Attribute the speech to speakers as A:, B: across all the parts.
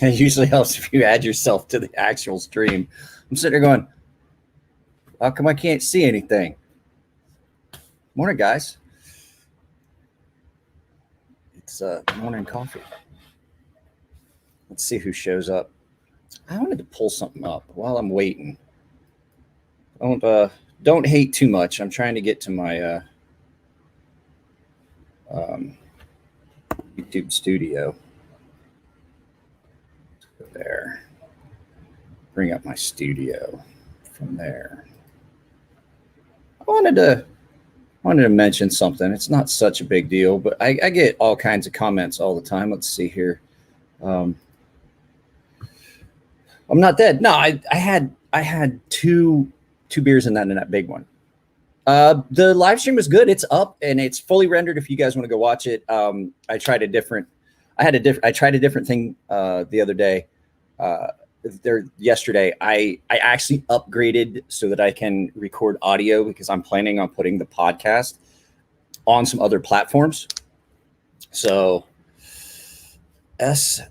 A: It usually helps if you add yourself to the actual stream. I'm sitting there going, how come I can't see anything? Morning, guys. It's morning coffee. Let's see who shows up. I wanted to pull something up while I'm waiting. Don't hate too much. I'm trying to get to my YouTube studio. There. Bring up my studio from there. I wanted to mention something. It's not such a big deal, but I get all kinds of comments all the time. Let's see here. I'm not dead. No, I had two beers in that big one. The live stream was good. It's up and it's fully rendered. If you guys want to go watch it, I tried a different thing the other day. Yesterday, I actually upgraded so that I can record audio because I'm planning on putting the podcast on some other platforms. So SFV.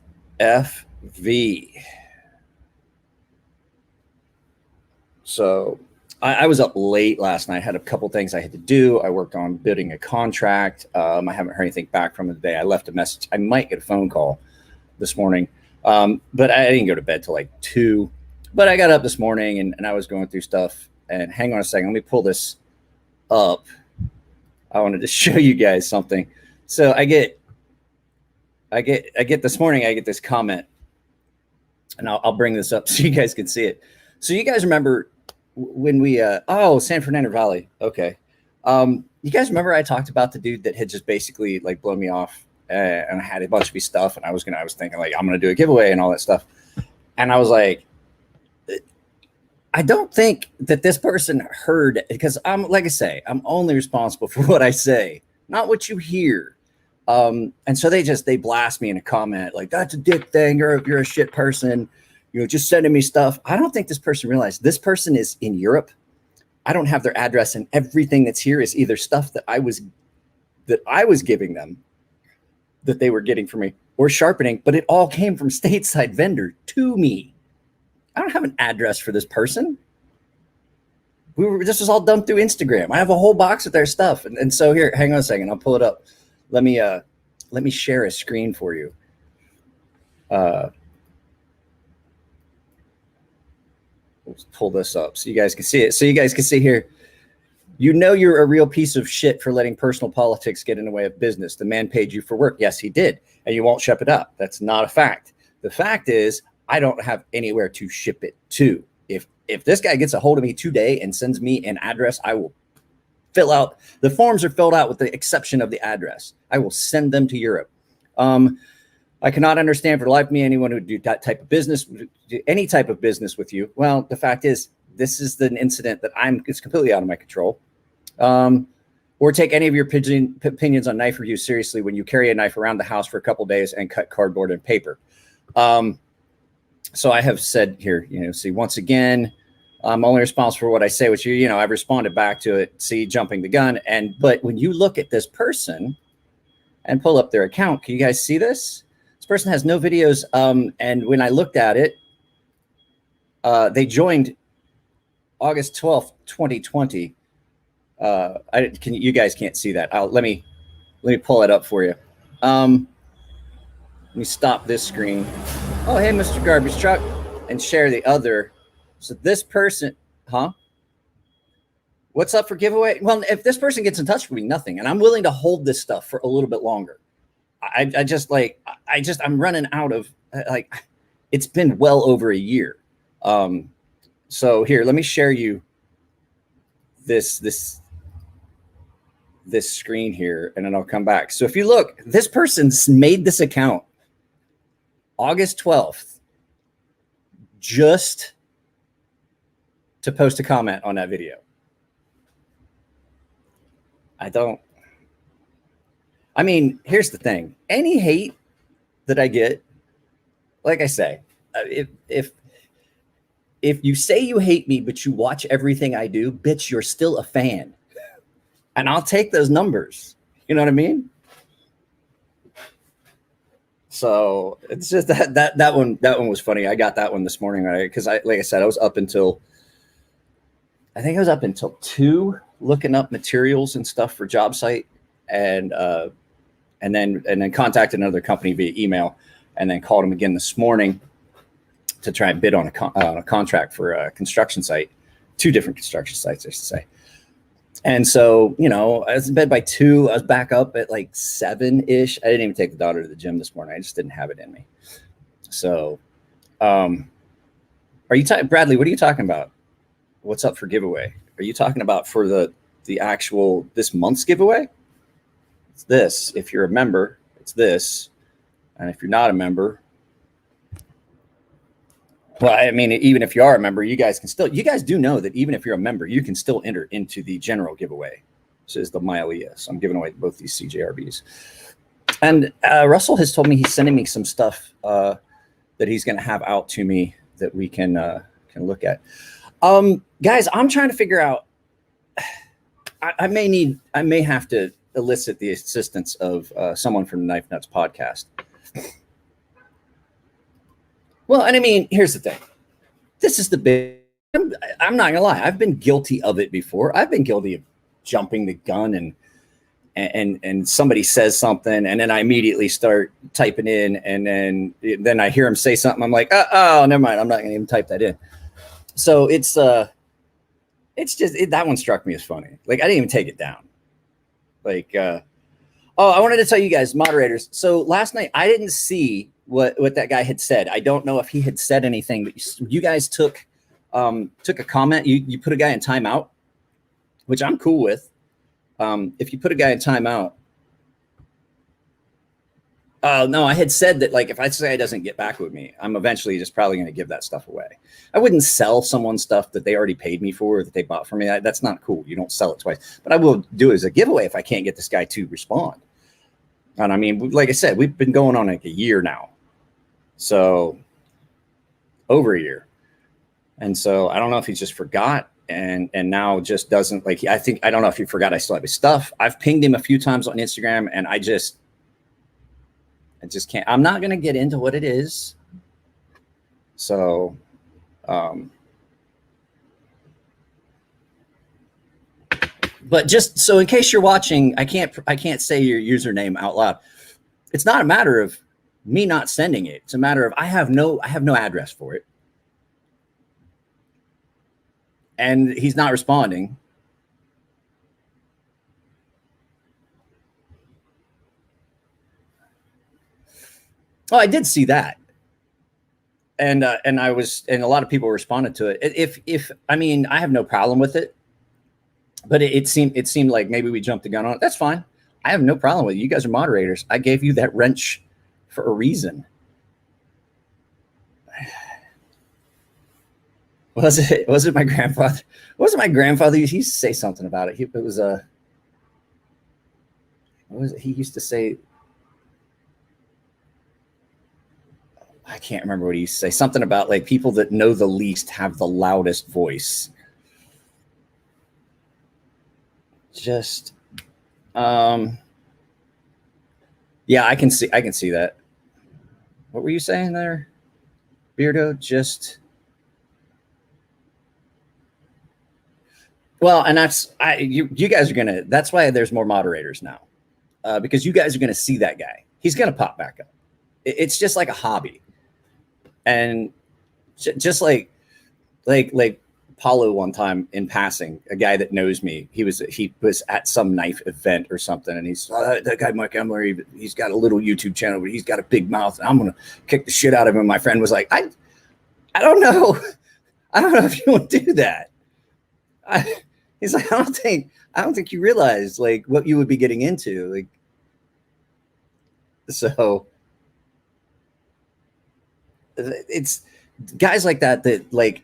A: So I was up late last night. I had a couple things I had to do. I worked on building a contract. I haven't heard anything back from it today. I left a message. I might get a phone call this morning. But I didn't go to bed till like 2. But I got up this morning and I was going through stuff. And hang on a second. Let me pull this up. I wanted to show you guys something. So I get this morning, I get this comment. And I'll bring this up so you guys can see it. So you guys remember when we San Fernando Valley. Okay. You guys remember I talked about the dude that had just basically like blown me off, and I had a bunch of his stuff, and I was thinking like I'm gonna do a giveaway and all that stuff, and I was like, I don't think that this person heard, because I'm like I say, I'm only responsible for what I say, not what you hear. And so they blast me in a comment like, that's a dick thing, you're a shit person, just sending me stuff. I don't think this person realized this person is in Europe. I don't have their address, and everything that's here is either stuff that I was giving them, that they were getting from me, or sharpening, but it all came from stateside vendor to me. I don't have an address for this person. This was all done through Instagram. I have a whole box of their stuff. And so here, hang on a second. I'll pull it up. Let me share a screen for you. Let's pull this up so you guys can see it. So you guys can see here, you're a real piece of shit for letting personal politics get in the way of business. The man paid you for work. Yes, he did. And you won't ship it up. That's not a fact. The fact is, I don't have anywhere to ship it to. If this guy gets a hold of me today and sends me an address, I will fill out. The forms are filled out with the exception of the address. I will send them to Europe. I cannot understand for the life of me anyone who would do that type of business, any type of business with you. Well, the fact is, this is an incident that it's completely out of my control. Or take any of your opinions on knife reviews seriously when you carry a knife around the house for a couple of days and cut cardboard and paper. So I have said here, see, once again, I'm only responsible for what I say, which I've responded back to it. See, jumping the gun. But when you look at this person and pull up their account, can you guys see this? This person has no videos. And when I looked at it, they joined August 12th, 2020. You guys can't see that. Let me pull it up for you. Let me stop this screen. Oh, hey, Mr. Garbage Truck, and share the other. So this person, what's up for giveaway? Well, if this person gets in touch with me, nothing. And I'm willing to hold this stuff for a little bit longer. I'm running out of, it's been well over a year. So here, let me share you this screen here, and then I'll come back. So if you look, this person's made this account August 12th just to post a comment on that video. Here's the thing. Any hate that I get, like I say, if you say you hate me, but you watch everything I do, bitch, you're still a fan. And I'll take those numbers. You know what I mean? So it's just that one was funny. I got that one this morning, right? Because like I said, I was up until 2 looking up materials and stuff for job site, and then contacted another company via email, and then called them again this morning to try and bid on a contract for a construction site, 2 different construction sites, I should say. And so, I was in bed by 2. I was back up at like 7-ish. I didn't even take the daughter to the gym this morning. I just didn't have it in me. So, are you Bradley? What are you talking about? What's up for giveaway? Are you talking about for the actual this month's giveaway? It's this. If you're a member, it's this. And if you're not a member, well, I mean, even if you are a member, you guys do know that even if you're a member, you can still enter into the general giveaway. This is the Mailia. So I'm giving away both these CJRBs. And Russell has told me he's sending me some stuff that he's going to have out to me that we can look at. Guys, I'm trying to figure out. I may have to elicit the assistance of someone from the Knife Nuts podcast. Well, and I mean, here's the thing. This is the big. I'm not gonna lie. I've been guilty of it before. I've been guilty of jumping the gun and somebody says something, and then I immediately start typing in, and then I hear him say something. I'm like, oh, never mind. I'm not gonna even type that in. So it's just that one struck me as funny. Like I didn't even take it down. Like, I wanted to tell you guys, moderators. So last night I didn't see what that guy had said. I don't know if he had said anything, but you guys took a comment. You put a guy in timeout, which I'm cool with. If you put a guy in timeout, no, I had said that, like, if I say he doesn't get back with me, I'm eventually just probably going to give that stuff away. I wouldn't sell someone stuff that they already paid me for, that they bought from me. That's not cool. You don't sell it twice. But I will do it as a giveaway if I can't get this guy to respond. And I mean, like I said, we've been going on like a year now. So over a year. And so I don't know if he just forgot and now just doesn't like, I don't know if he forgot I still have his stuff. I've pinged him a few times on Instagram and I just can't. I'm not going to get into what it is. So, but just so in case you're watching, I can't say your username out loud. It's not a matter of me not sending it. It's a matter of I have no address for it. And he's not responding. Oh, I did see that. And a lot of people responded to it. If I mean, I have no problem with it, but it seemed like maybe we jumped the gun on it. That's fine. I have no problem with it. You guys are moderators. I gave you that wrench for a reason. Was it my grandfather? Was it my grandfather? He used to say something about it. It was what was it? He used to say, I can't remember what he used to say. Something about like people that know the least have the loudest voice. Just, yeah, I can see that. What were you saying there, Beardo? Just, well, and you guys are gonna. That's why there's more moderators now, because you guys are gonna see that guy. He's gonna pop back up. It's just like a hobby. And just like Paulo one time in passing, a guy that knows me, he was at some knife event or something, and he's that guy Mike Emler. He's got a little YouTube channel, but he's got a big mouth, and I'm gonna kick the shit out of him. My friend was like, I don't know, if you want to do that. He's like, I don't think you realize like what you would be getting into, like. So. It's guys like that like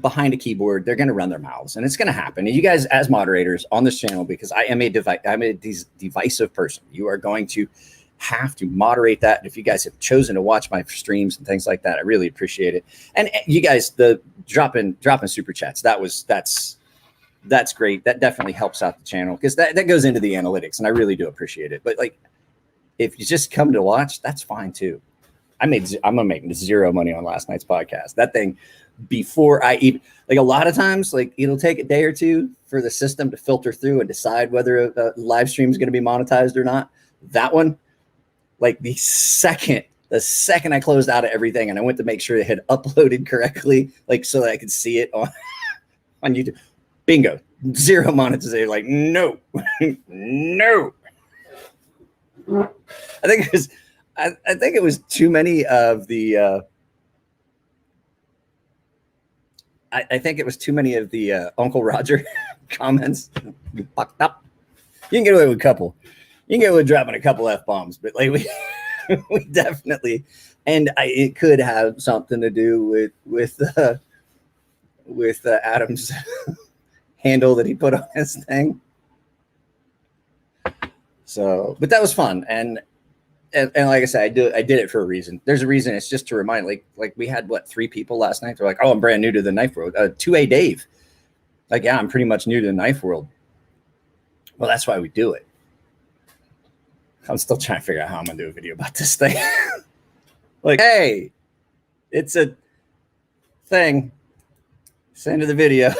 A: behind a keyboard, they're going to run their mouths, and it's going to happen. And you guys, as moderators on this channel, because I'm a divisive person, you are going to have to moderate that. And if you guys have chosen to watch my streams and things like that, I really appreciate it. And you guys, the dropping super chats, that's great. That definitely helps out the channel because that goes into the analytics, and I really do appreciate it. But like, if you just come to watch, that's fine too. I'm gonna make zero money on last night's podcast. That thing, before I even, like, a lot of times, like, it'll take a day or two for the system to filter through and decide whether a live stream is going to be monetized or not. That one, like, the second I closed out of everything and I went to make sure it had uploaded correctly, like, so that I could see it on on YouTube, bingo, zero monetization. Like, no, no. I think it was too many of the. I think it was too many of the Uncle Roger comments. You fucked up. You can get away with a couple. You can get away with dropping a couple F-bombs, but like we definitely, and it could have something to do with Adam's handle that he put on his thing. So, but that was fun, and like I said, I did it for a reason. There's a reason. It's just to remind, like we had 3 people last night. They're like, "Oh, I'm brand new to the knife world." 2A Dave, like, yeah, I'm pretty much new to the knife world. Well, that's why we do it. I'm still trying to figure out how I'm gonna do a video about this thing. Like, hey, it's a thing. Send to the video.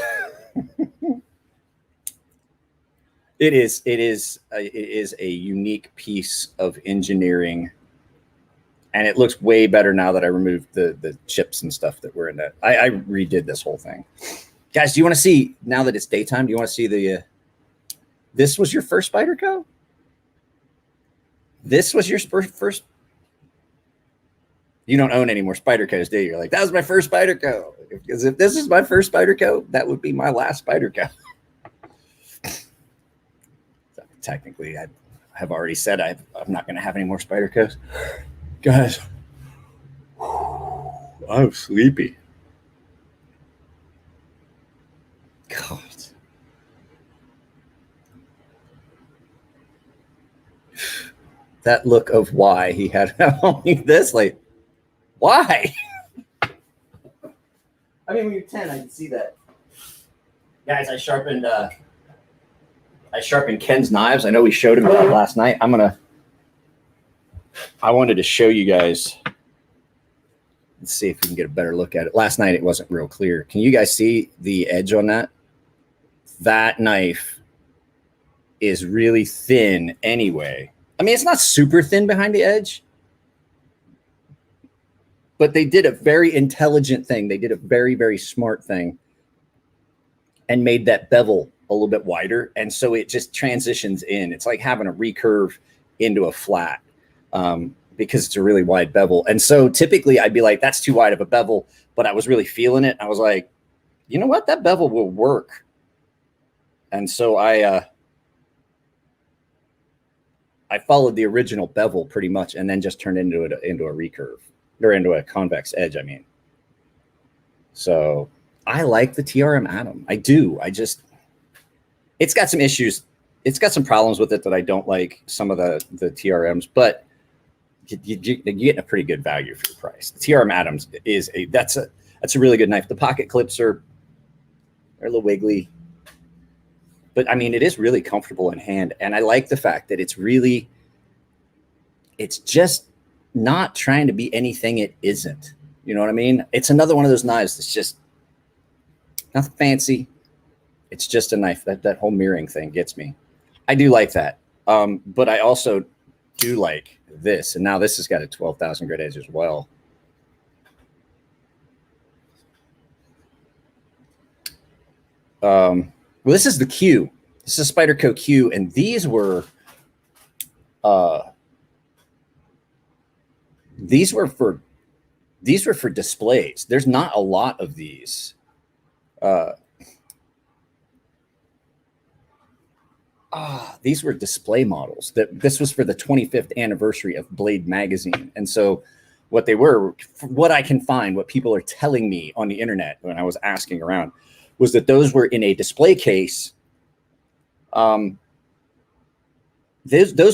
A: It is a unique piece of engineering, and it looks way better now that I removed the chips and stuff that were in that. I redid this whole thing. Guys, do you want to see, now that it's daytime, do you want to see the this was your first Spyderco? This was your first. You don't own any more Spydercos, do you? You're like, that was my first Spyderco. Because if this is my first Spyderco, that would be my last Spyderco. So technically, I have already said I'm not going to have any more Spydercos. Guys, I'm sleepy. God. That look of why he had only this, like, why? I mean, when you're 10, I can see that. Guys, I sharpened Ken's knives. I know we showed him that last night. I wanted to show you guys. Let's see if we can get a better look at it. Last night, it wasn't real clear. Can you guys see the edge on that? That knife is really thin anyway. I mean, it's not super thin behind the edge, but they did a very intelligent thing. They did a very, very smart thing and made that bevel a little bit wider. And so it just transitions in. It's like having a recurve into a flat because it's a really wide bevel. And so typically I'd be like, that's too wide of a bevel, but I was really feeling it. I was like, you know what? That bevel will work. And so I followed the original bevel pretty much, and then just turned into a recurve, or into a convex edge, I mean. So I like the TRM Atom. I do. It's got some issues. It's got some problems with it that I don't like, some of the TRMs, but you're getting a pretty good value for your price. The TRM Atoms that's a really good knife. The pocket clips they're a little wiggly. But I mean, it is really comfortable in hand. And I like the fact that it's just not trying to be anything it isn't. You know what I mean? It's another one of those knives that's just nothing fancy. It's just a knife. That whole mirroring thing gets me. I do like that. But I also do like this. And now this has got a 12,000 grit edge as well. Well, this is the Q. This is a Spyderco Q, and these were for displays. There's not a lot of these. These were display models. This was for the 25th anniversary of Blade Magazine, and so what they were, what I can find, what people are telling me on the internet when I was asking around, was that those were in a display case. Those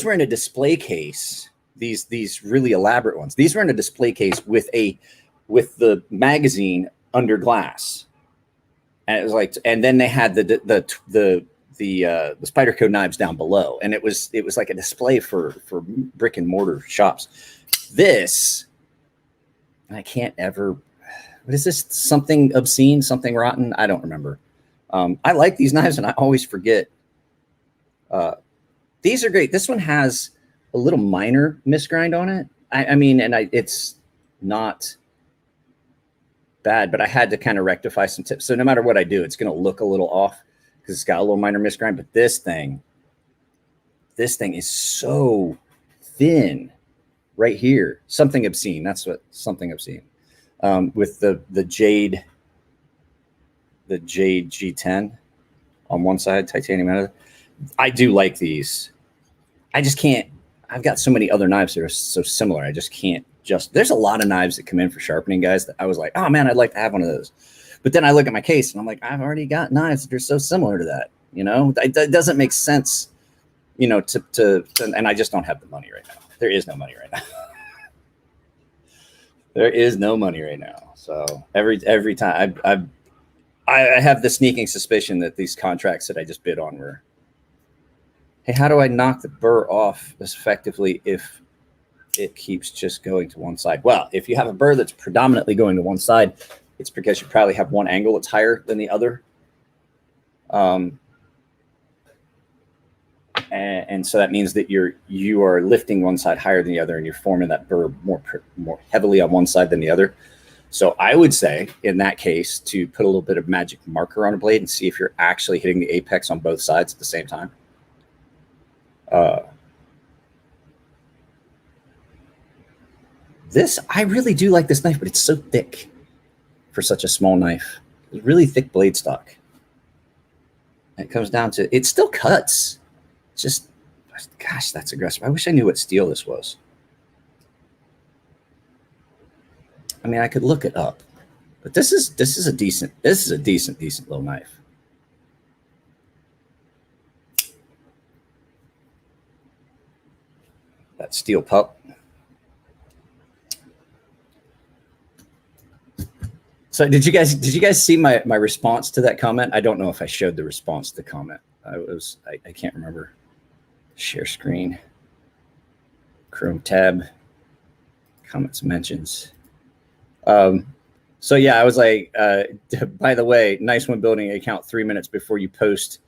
A: were in a display case. These really elaborate ones. These were in a display case with the magazine under glass, and it was like, and then they had the Spyderco knives down below, and it was like a display for brick and mortar shops. This And I can't ever, what is this? Something obscene, something rotten? I don't remember. I like these knives and I always forget. These are great. This one has a little minor misgrind on it. I mean, it's not bad, but I had to kind of rectify some tips. So no matter what I do, it's going to look a little off because it's got a little minor misgrind. But this thing is so thin right here. Something obscene. That's what something obscene. With the Jade G10 on one side, titanium out of it. I do like these. I just can't. I've got so many other knives that are so similar. I just can't. There's a lot of knives that come in for sharpening, guys, that I was like, oh man, I'd like to have one of those. But then I look at my case and I'm like, I've already got knives that are so similar to that. It doesn't make sense. And I just don't have the money right now. There is no money right now. There is no money right now. So every time I have the sneaking suspicion that these contracts that I just bid on were, hey, how do I knock the burr off as effectively if it keeps just going to one side? Well, if you have a burr that's predominantly going to one side, it's because you probably have one angle that's higher than the other. And so that means that you are lifting one side higher than the other, and you're forming that burr more heavily on one side than the other. So I would say in that case to put a little bit of magic marker on a blade and see if you're actually hitting the apex on both sides at the same time. I really do like this knife, but it's so thick for such a small knife. It's really thick blade stock. And it comes down to, it still cuts. It's just, gosh, that's aggressive. I wish I knew what steel this was. I mean, I could look it up, but this is a decent little knife. That steel pup. So did you guys see my response to that comment? I don't know if I showed the response to the comment. I can't remember. Share screen. Chrome tab. Comments, mentions. So yeah, I was like, by the way, nice one building an account 3 minutes before you post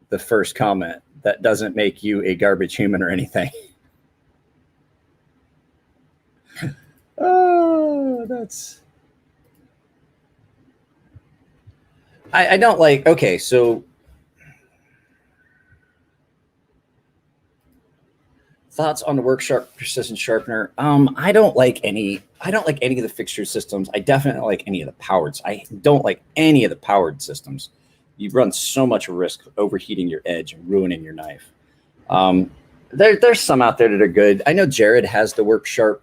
A: the first comment. That doesn't make you a garbage human or anything. Oh, that's... I don't like, okay, so thoughts on the WorkSharp precision sharpener. I don't like any of the fixture systems. I definitely don't like any of the powered. I don't like any of the powered systems. You run so much risk of overheating your edge and ruining your knife. There's some out there that are good. I know Jared has the WorkSharp.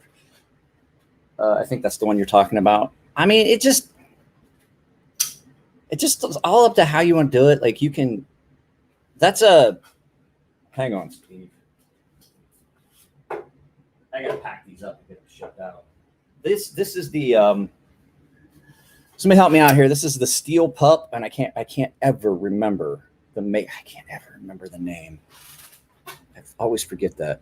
A: I think that's the one you're talking about. I mean, it just is all up to how you want to do it. Like you can, hang on, Steve. I gotta pack these up and get them shipped out. This is the, somebody help me out here. This is the steel pup, and I can't ever remember the name. I always forget that.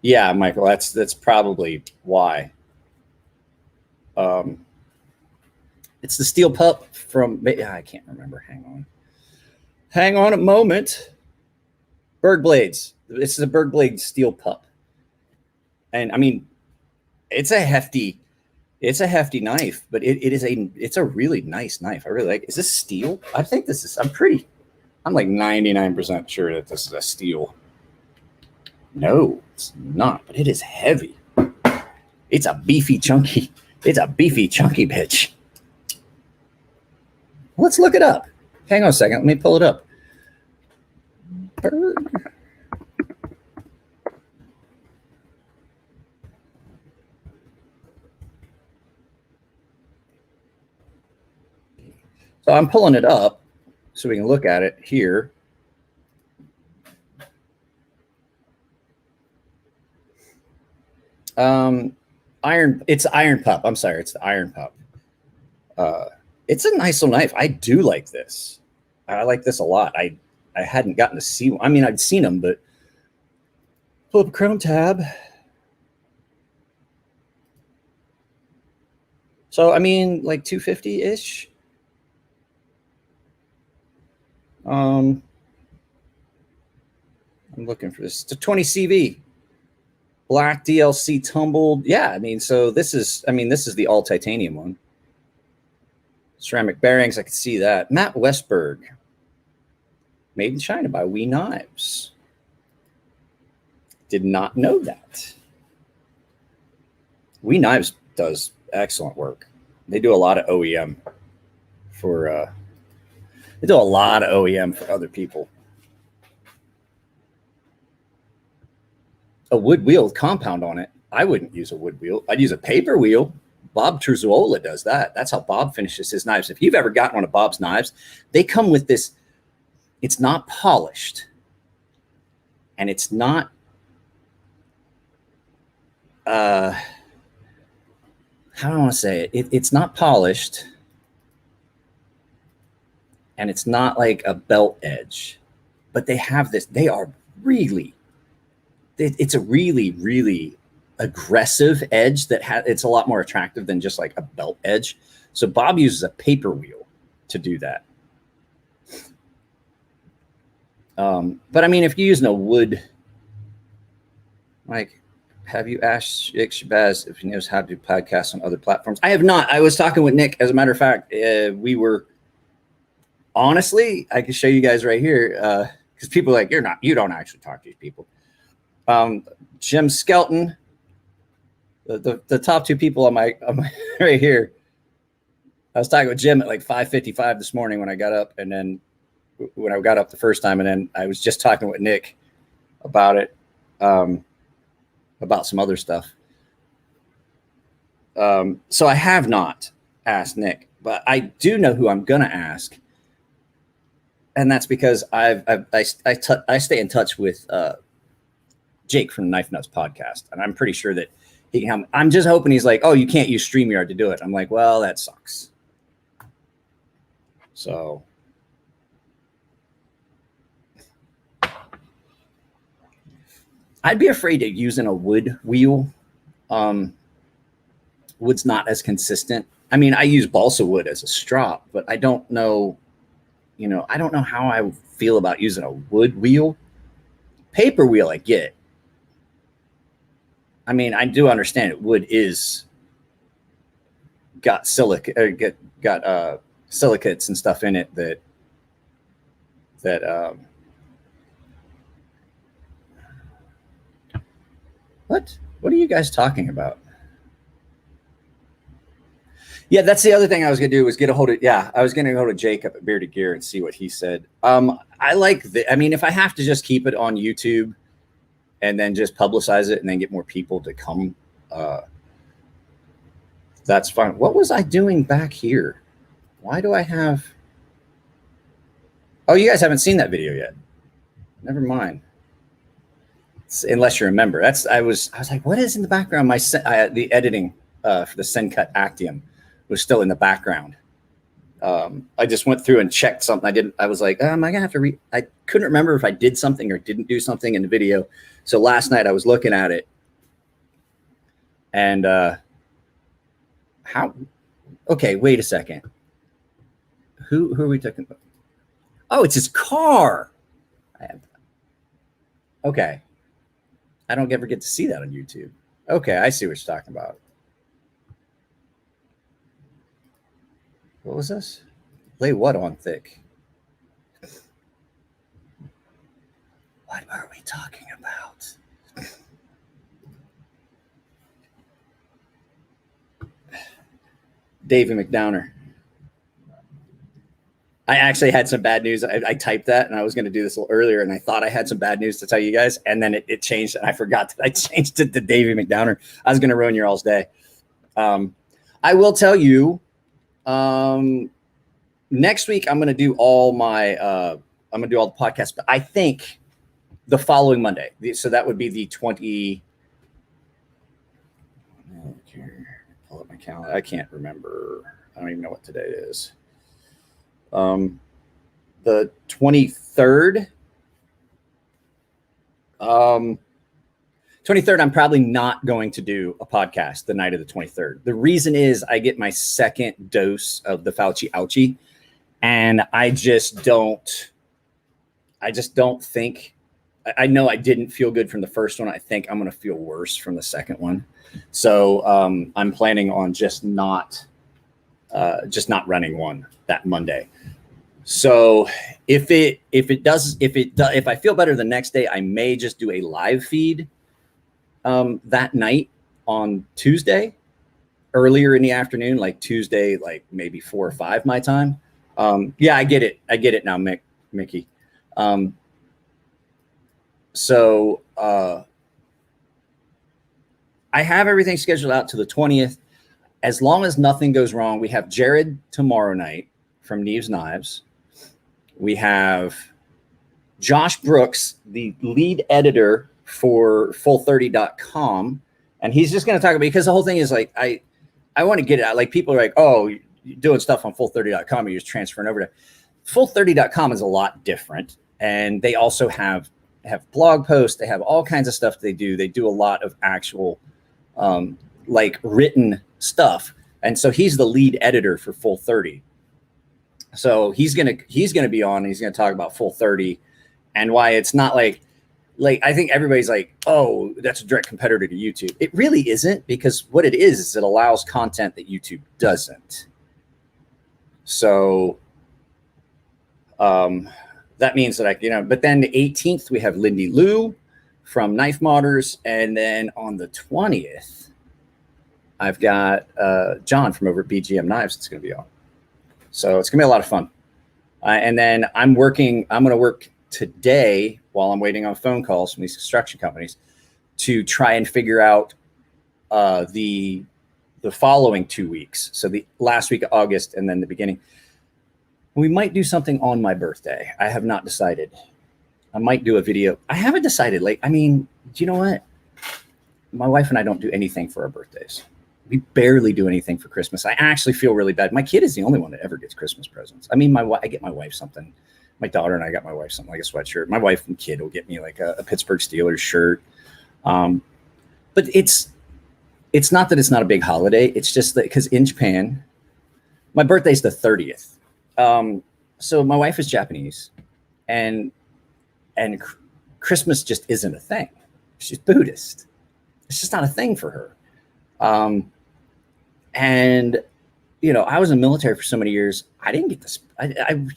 A: Yeah, Michael, that's probably why. It's the steel pup from, I can't remember. Hang on a moment. Berg Blades. This is a Berg Blade steel pup. And I mean, it's a hefty knife, but it's a really nice knife. I really like it. Is this steel? I think this is, I'm like 99% sure that this is a steel. No, it's not, but it is heavy. It's a beefy, chunky bitch. Let's look it up. Hang on a second. Let me pull it up. Berg. So I'm pulling it up so we can look at it here. It's Iron Pup. I'm sorry, it's the Iron Pup. It's a nice little knife. I do like this. I like this a lot. I hadn't gotten to see one. I mean, I'd seen them, but Pull up a Chrome tab. So, I mean, like 250-ish. I'm looking for this. It's a 20 CV. Black DLC tumbled. Yeah, I mean, so this is the all titanium one. Ceramic bearings, I can see that. Matt Westberg. Made in China by We Knives. Did not know that. We Knives does excellent work. They do a lot of OEM for other people. A wood wheel compound on it. I wouldn't use a wood wheel. I'd use a paper wheel. Bob Truzola does that. That's how Bob finishes his knives. If you've ever gotten one of Bob's knives, they come with this. It's not polished, and it's not how do I want to say it? It's not polished, and it's not like a belt edge, but they have this. They are really. It's a really, really aggressive edge that it's a lot more attractive than just like a belt edge. So Bob uses a paper wheel to do that. But I mean, if you're using a wood, like, have you asked Shabazz if he knows how to do podcasts on other platforms? I have not. I was talking with Nick. As a matter of fact, we were, honestly, I can show you guys right here. Because people are like, you don't actually talk to these people. Jim Skelton, the top two people on my right here. I was talking with Jim at like 5:55 this morning when I got up, and then when I got up the first time, and then I was just talking with Nick about it, about some other stuff. So I have not asked Nick, but I do know who I'm gonna ask, and that's because I stay in touch with Jake from the Knife Nuts podcast, and I'm pretty sure that he can help me. I'm just hoping he's like, oh, you can't use StreamYard to do it. I'm like, well, that sucks. So I'd be afraid of using a wood wheel. Wood's not as consistent. I mean, I use balsa wood as a strop, but I don't know, I don't know how I feel about using a wood wheel. Paper wheel, I get. I mean, I do understand it. Wood is got silicates and stuff in it that what are you guys talking about? Yeah, that's the other thing I was gonna do was get a hold of. Yeah, I was gonna go to Jake up at Bearded Gear and see what he said. I like I mean, if I have to just keep it on YouTube and then just publicize it and then get more people to come, that's fine. What was I doing back here? Why do I have? Oh, you guys haven't seen that video yet. Never mind. Unless you remember, I was like, what is in the background? The editing for the Sencut Actium was still in the background. I just went through and checked something. I was like, am I gonna have to I couldn't remember if I did something or didn't do something in the video. So last night I was looking at it, and okay, wait a second. Who are we talking about? Oh, it's his car. Okay. I don't ever get to see that on YouTube. Okay, I see what you're talking about. What was this? Lay what on thick? What are we talking about? Davey McDowner. I actually had some bad news. I typed that, and I was going to do this a little earlier, and I thought I had some bad news to tell you guys, and then it changed, and I forgot that I changed it to Davey McDowner. I was going to ruin your all's day. I will tell you, next week I'm going to do all the podcasts, but I think the following Monday. So that would be the 20. Pull up my calendar. I can't remember. I don't even know what today is. The 23rd. 23rd, I'm probably not going to do a podcast the night of the 23rd. The reason is I get my second dose of the Fauci ouchie, and I just don't think, I know I didn't feel good from the first one. I think I'm going to feel worse from the second one. So I'm planning on just not running one that Monday. So if I feel better the next day, I may just do a live feed that night on Tuesday, earlier in the afternoon, like Tuesday, like maybe 4 or 5 my time. Yeah, I get it now, Mickey. So I have everything scheduled out to the 20th. As long as nothing goes wrong, we have Jared tomorrow night from Neves Knives. We have Josh Brooks, the lead editor for Full30.com. And he's just going to talk about, because the whole thing is like, I want to get it out. Like, people are like, oh, you're doing stuff on Full30.com, you're just transferring over to Full30.com is a lot different. And they also have blog posts. They have all kinds of stuff they do. They do a lot of actual like written stuff. And so he's the lead editor for Full30. So he's gonna be on, and he's gonna talk about Full30 and why it's not like I think everybody's like, oh, that's a direct competitor to YouTube. It really isn't, because what it is it allows content that YouTube doesn't. So that means that but then the 18th we have Lindy Lou from Knife Modders, and then on the 20th I've got John from over at BGM Knives that's going to be on. So it's going to be a lot of fun. And then I'm going to work today while I'm waiting on phone calls from these construction companies to try and figure out the following 2 weeks. So the last week of August and then the beginning. We might do something on my birthday. I have not decided. I might do a video. I haven't decided. Do you know what? My wife and I don't do anything for our birthdays. We barely do anything for Christmas. I actually feel really bad. My kid is the only one that ever gets Christmas presents. I mean, I get my wife something. My daughter and I got my wife something like a sweatshirt. My wife and kid will get me like a Pittsburgh Steelers shirt. But it's not that it's not a big holiday. It's just that because in Japan, my birthday's the 30th. So my wife is Japanese, and Christmas just isn't a thing. She's Buddhist. It's just not a thing for her. And I was in the military for so many years. I didn't get this.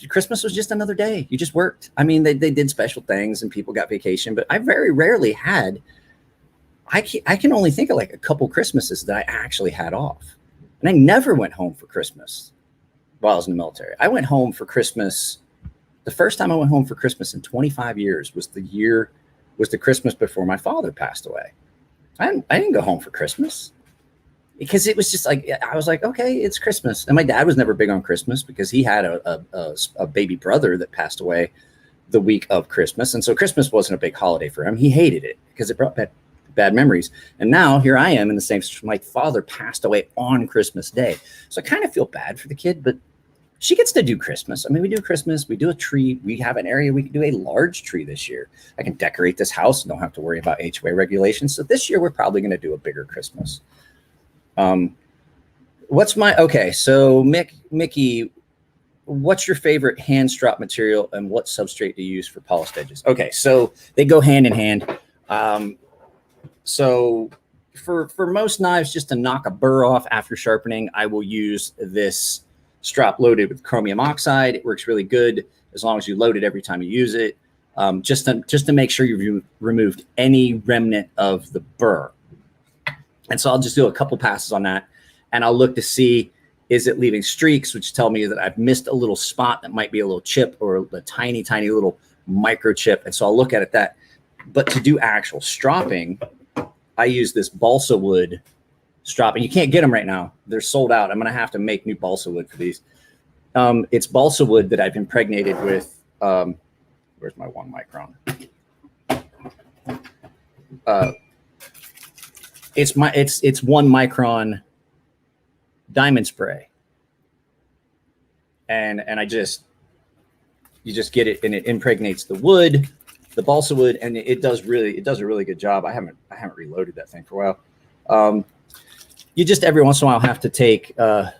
A: Christmas was just another day. You just worked. I mean, they did special things and people got vacation, but I very rarely had. I can only think of like a couple Christmases that I actually had off, and I never went home for Christmas while I was in the military. I went home for Christmas. The first time I went home for Christmas in 25 years was the Christmas before my father passed away. I didn't go home for Christmas because it was just like, I was like, okay, it's Christmas. And my dad was never big on Christmas because he had a baby brother that passed away the week of Christmas. And so Christmas wasn't a big holiday for him. He hated it because it brought bad memories. And now here I am in the same, my father passed away on Christmas Day. So I kind of feel bad for the kid, but she gets to do Christmas. I mean, we do Christmas, we do a tree. We have an area we can do a large tree this year. I can decorate this house and don't have to worry about HOA regulations. So this year we're probably going to do a bigger Christmas. So Mickey, what's your favorite hand strop material and what substrate do you use for polished edges? Okay, so they go hand in hand. So for most knives, just to knock a burr off after sharpening, I will use this strop loaded with chromium oxide. It works really good as long as you load it every time you use it, just to make sure you've removed any remnant of the burr. And so I'll just do a couple passes on that, and I'll look to see, is it leaving streaks, which tell me that I've missed a little spot that might be a little chip or a tiny, tiny little microchip. And so I'll look at that. But to do actual stropping, I use this balsa wood stropping. You can't get them right now. They're sold out. I'm going to have to make new balsa wood for these. It's balsa wood that I've impregnated with, where's my 1 micron? It's 1 micron diamond spray. And you just get it and it impregnates the wood. the balsa wood, and it does a really good job. I haven't reloaded that thing for a while. You just every once in a while have to take a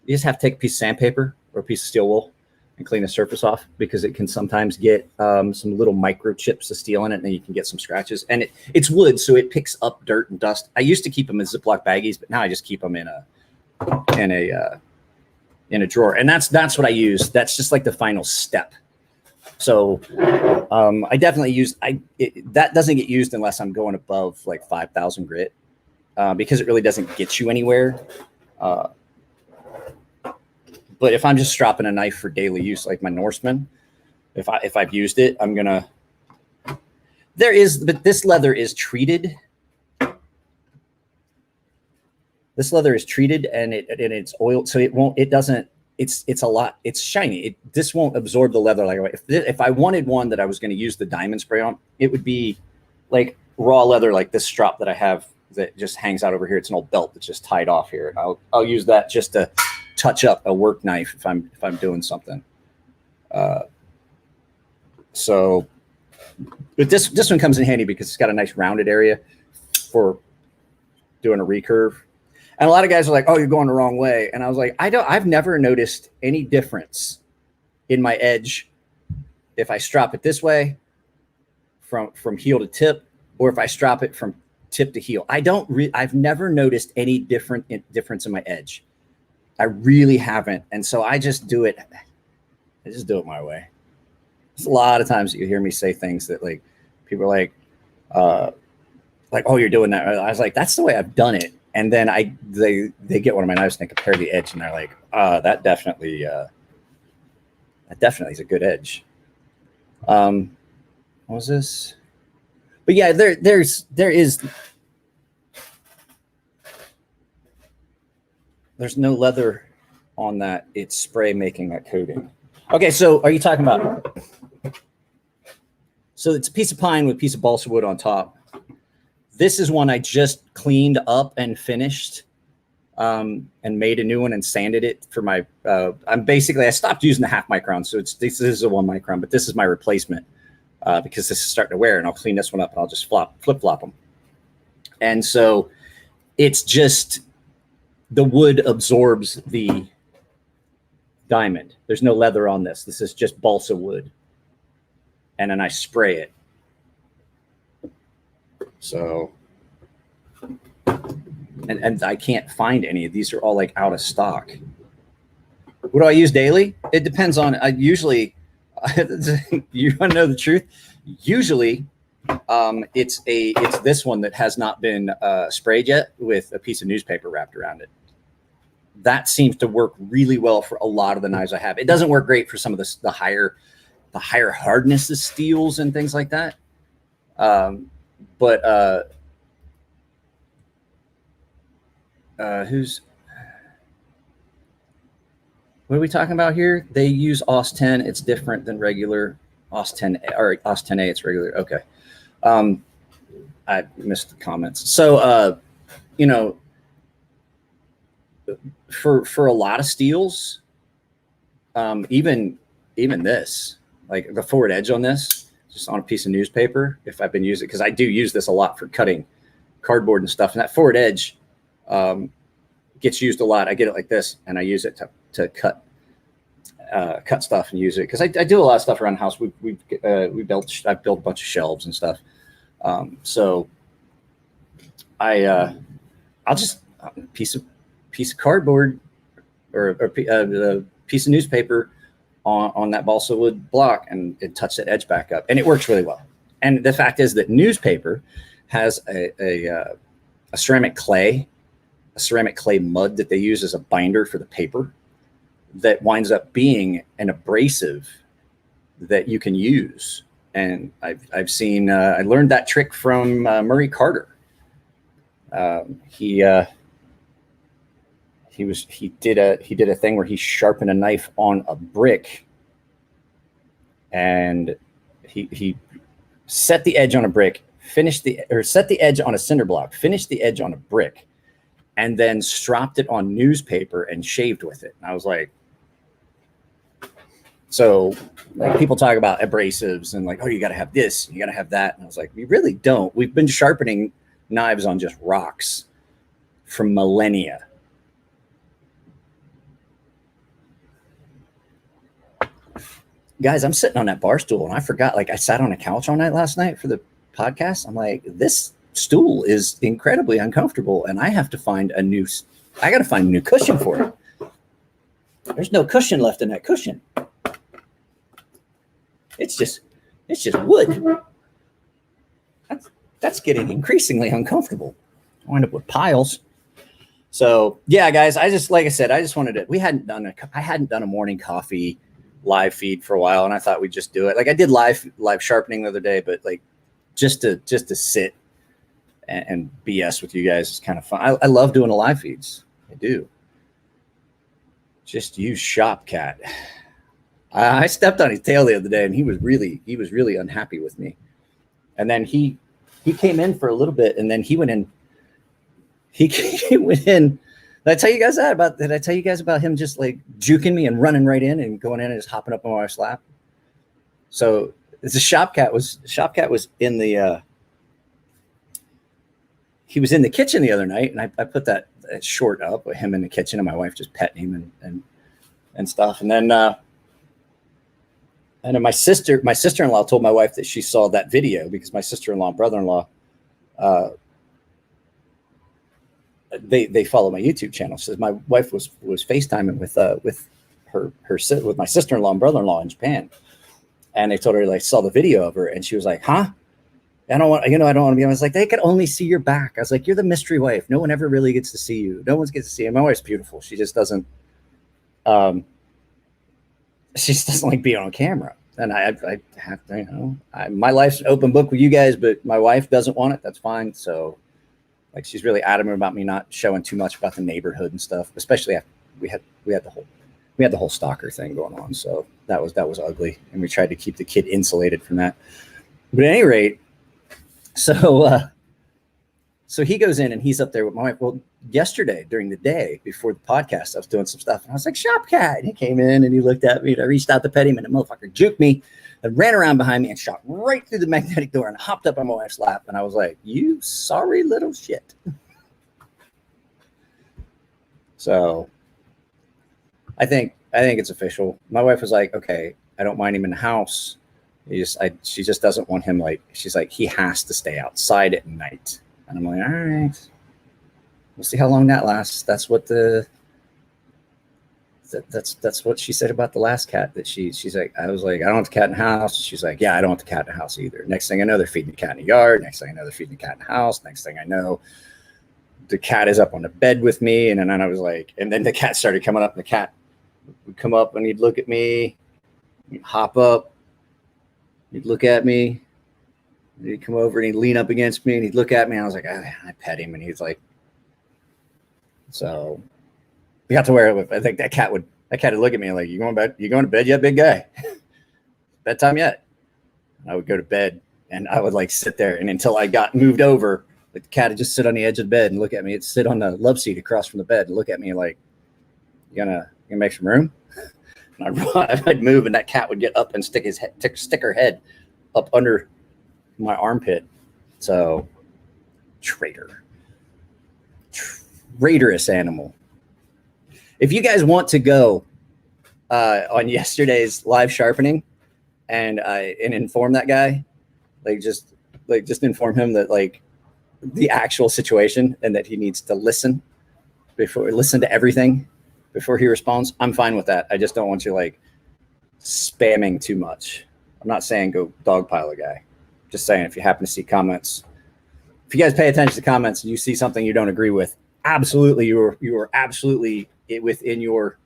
A: piece of sandpaper or a piece of steel wool and clean the surface off, because it can sometimes get some little microchips of steel in it, and then you can get some scratches. And it's wood, so it picks up dirt and dust. I used to keep them in Ziploc baggies, but now I just keep them in a drawer, and that's what I use. That's just like the final step. So I definitely use that doesn't get used unless I'm going above like 5,000 grit, because it really doesn't get you anywhere. But if I'm just stropping a knife for daily use, like my Norseman, if I've used it, I'm gonna. But this leather is treated. This leather is treated and it's oiled, so it doesn't. It's a lot. It's shiny. This won't absorb the leather like if I wanted one that I was going to use the diamond spray on, it would be like raw leather, like this strap that I have that just hangs out over here. It's an old belt that's just tied off here. I'll use that just to touch up a work knife if I'm doing something. So, but this one comes in handy because it's got a nice rounded area for doing a recurve. And a lot of guys are like, "Oh, you're going the wrong way." And I was like, I've never noticed any difference in my edge if I strop it this way from heel to tip, or if I strop it from tip to heel. I've never noticed any difference in my edge. I really haven't. And so I just do it my way. There's a lot of times that you hear me say things that like people are like, "Oh, you're doing that." I was like, "That's the way I've done it." And then they get one of my knives and they compare the edge, and they're like, that definitely is a good edge. What was this? But yeah, there's no leather on that. It's spray making that coating. Okay, so are you talking about? So it's a piece of pine with a piece of balsa wood on top. This is one I just cleaned up and finished, and made a new one and sanded it for my. I stopped using the 0.5 micron, so this is a 1 micron, but this is my replacement because this is starting to wear, and I'll clean this one up and I'll just flip flop them. And so it's just the wood absorbs the diamond. There's no leather on this. This is just balsa wood, and then I spray it. So, and I can't find any of these. Are all like out of stock. What do I use daily? It depends on. I usually, you want to know the truth? Usually, it's this one that has not been sprayed yet with a piece of newspaper wrapped around it. That seems to work really well for a lot of the knives I have. It doesn't work great for some of the higher hardness of steels and things like that. But what are we talking about here? They use AUS 10. It's different than regular AUS 10 or AUS 10A. It's regular. Okay. I missed the comments. So, for a lot of steels, even this, like the forward edge on this, just on a piece of newspaper, if I've been using, because I do use this a lot for cutting cardboard and stuff, and that forward edge gets used a lot. I get it like this, and I use it to cut stuff and use it because I do a lot of stuff around the house. I've built a bunch of shelves and stuff. So I'll just a piece of cardboard or a piece of newspaper on that balsa wood block, and it touched that edge back up, and it works really well. And the fact is that newspaper has a ceramic clay mud that they use as a binder for the paper that winds up being an abrasive that you can use. And I've seen I learned that trick from Murray Carter. He did a thing where he sharpened a knife on a brick, and he set the edge on a brick, set the edge on a cinder block, finished the edge on a brick, and then stropped it on newspaper and shaved with it. And I was like, So like people talk about abrasives and like, oh, you got to have this, you got to have that. And I was like, we really don't. We've been sharpening knives on just rocks for millennia. Guys, I'm sitting on that bar stool and I forgot, like I sat on a couch all night last night for the podcast. I'm like, this stool is incredibly uncomfortable and I have to find a new cushion for it. There's no cushion left in that cushion. It's just wood. That's getting increasingly uncomfortable. I wind up with piles. So yeah, guys, like I said, I just wanted to, I hadn't done a morning coffee live feed for a while, and I thought we'd just do it. Like I did live sharpening the other day, but like just to sit and BS with you guys is kind of fun. I love doing the live feeds. I do. Just use Shopcat. I stepped on his tail the other day, and he was really unhappy with me. And then he came in for a little bit, and then he went in. He went in. Did I tell you guys that did I tell you guys about him just like juking me and running right in and going in and just hopping up on my wife's lap? So it's a Shopcat was in the he was in the kitchen the other night, and I put that short up with him in the kitchen and my wife just petting him and stuff. And then my sister-in-law told my wife that she saw that video because my sister-in-law and brother-in-law they follow my YouTube channel. So my wife was FaceTiming with my sister-in-law and brother-in-law in Japan, and they told her like saw the video of her, and she was like, "Huh? I don't want to be." I was like, "They could only see your back." I was like, "You're the mystery wife. No one ever really gets to see you. No one gets to see you." My wife's beautiful. She just doesn't. She just doesn't like being on camera, and I have to, my life's an open book with you guys, but my wife doesn't want it. That's fine. So. Like she's really adamant about me not showing too much about the neighborhood and stuff, especially after we had the whole stalker thing going on. So that was ugly, and we tried to keep the kid insulated from that. But at any rate, so he goes in and he's up there with my wife. Well, yesterday during the day before the podcast, I was doing some stuff and I was like, Shopcat. And he came in and he looked at me and I reached out to pet him and the motherfucker juked me and ran around behind me and shot right through the magnetic door and hopped up on my wife's lap. And I was like, you sorry little shit. So I think it's official. My wife was like, okay, I don't mind him in the house. She just doesn't want him she's like, he has to stay outside at night. And I'm like, all right, we'll see how long that lasts. That's what that's what she said about the last cat that she's like, I was like, I don't want the cat in the house. She's like, yeah, I don't want the cat in the house either. Next thing I know, they're feeding the cat in the yard. Next thing I know, they're feeding the cat in the house. Next thing I know, the cat is up on the bed with me. And then I was like, and then the cat started coming up and the cat would come up and he'd look at me, he'd hop up, he'd look at me, he'd come over and he'd lean up against me and he'd look at me. And I was like, I pet him. And he's like, so we got to where I think that cat would look at me like, you going to bed yet, big guy? Bedtime yet? And I would go to bed and I would like sit there, and until I got moved over, like the cat would just sit on the edge of the bed and look at me. It'd sit on the love seat across from the bed and look at me like, you gonna make some room? And I'd move and that cat would get up and stick her head up under my armpit. So traitorous animal. If you guys want to go on yesterday's live sharpening and inform that guy, just inform him that like the actual situation and that he needs to listen to everything before he responds, I'm fine with that. I just don't want you like spamming too much. I'm not saying go dogpile a guy. Just saying if you happen to see comments, if you guys pay attention to comments and you see something you don't agree with, absolutely you are absolutely within your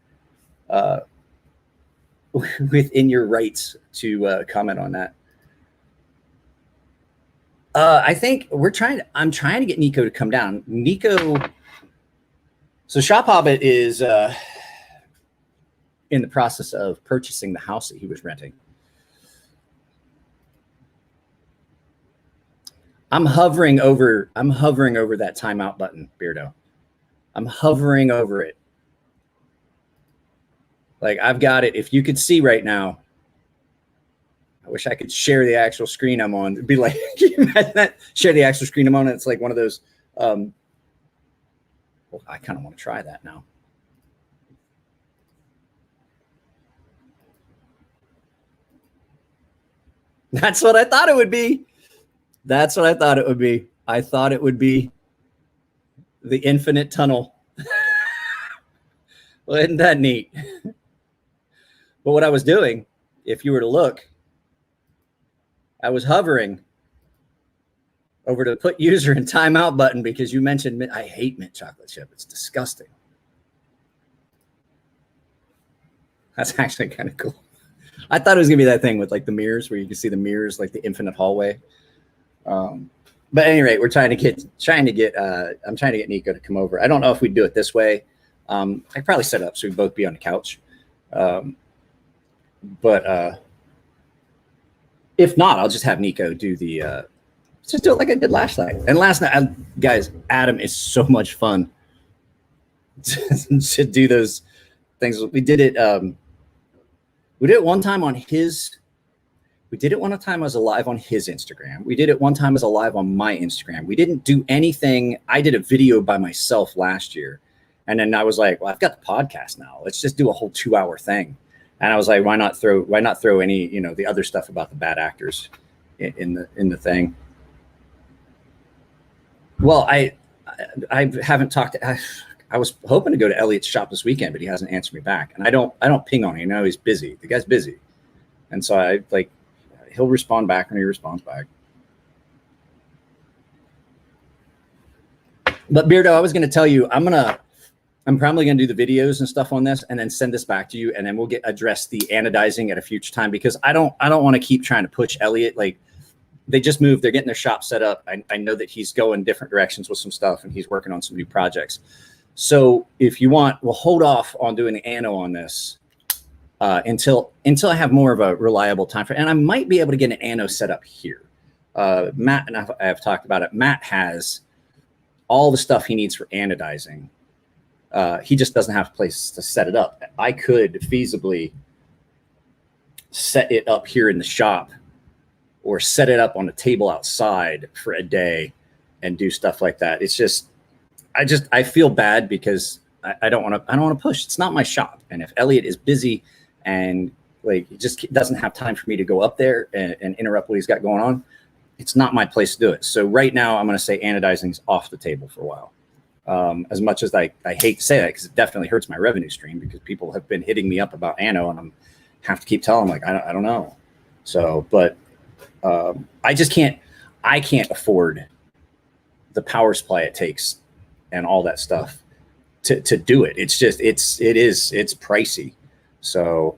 A: rights to comment on that. I think I'm trying to get Nico to come down. Nico, so Shop Hobbit is in the process of purchasing the house that he was renting. I'm hovering over that timeout button, Beardo. I'm hovering over it. Like I've got it. If you could see right now, I wish I could share the actual screen I'm on. It'd be like, can you imagine that? Share the actual screen I'm on. It's like one of those. Well, I kind of want to try that now. That's what I thought it would be. That's what I thought it would be. I thought it would be the infinite tunnel. Well, isn't that neat? But what I was doing, if you were to look, I was hovering over to put user and timeout button because you mentioned mint. I hate mint chocolate chip. It's disgusting. That's actually kind of cool. I thought it was gonna be that thing with like the mirrors where you can see the mirrors, like the infinite hallway. But at any rate, we're trying to get I'm trying to get Nico to come over. I don't know if we'd do it this way. I'd probably set it up so we'd both be on the couch. But if not, I'll just have Nico do the just do it like I did last night. And last night, guys, Adam is so much fun to do those things. We did it. We did it one time on his. We did it one time as a live on his Instagram. We did it one time as a live on my Instagram. We didn't do anything. I did a video by myself last year. And then I was like, well, I've got the podcast now. Let's just do a whole 2-hour thing. And I was like, why not throw any, the other stuff about the bad actors in the thing. Well, I haven't talked to, I was hoping to go to Elliot's shop this weekend, but he hasn't answered me back. And I don't ping on him. He's busy. The guy's busy. And so he'll respond back when he responds back. But Beardo, I was going to tell you, I'm probably going to do the videos and stuff on this and then send this back to you. And then we'll address the anodizing at a future time, because I don't want to keep trying to push Elliot. Like, they just moved. They're getting their shop set up. I know that he's going different directions with some stuff and he's working on some new projects. So if you want, we'll hold off on doing the ano on this until I have more of a reliable time frame. And I might be able to get an ano set up here. Matt and I have talked about it. Matt has all the stuff he needs for anodizing. He just doesn't have a place to set it up. I could feasibly set it up here in the shop or set it up on a table outside for a day and do stuff like that. It's just, I feel bad because I don't want to push. It's not my shop. And if Elliot is busy and like, he just doesn't have time for me to go up there and interrupt what he's got going on, it's not my place to do it. So right now I'm going to say anodizing's off the table for a while. As much as I hate to say that, because it definitely hurts my revenue stream, because people have been hitting me up about ano and have to keep telling them, like, I don't know. So, but I can't afford the power supply it takes and all that stuff to do it. It's just, it's pricey. So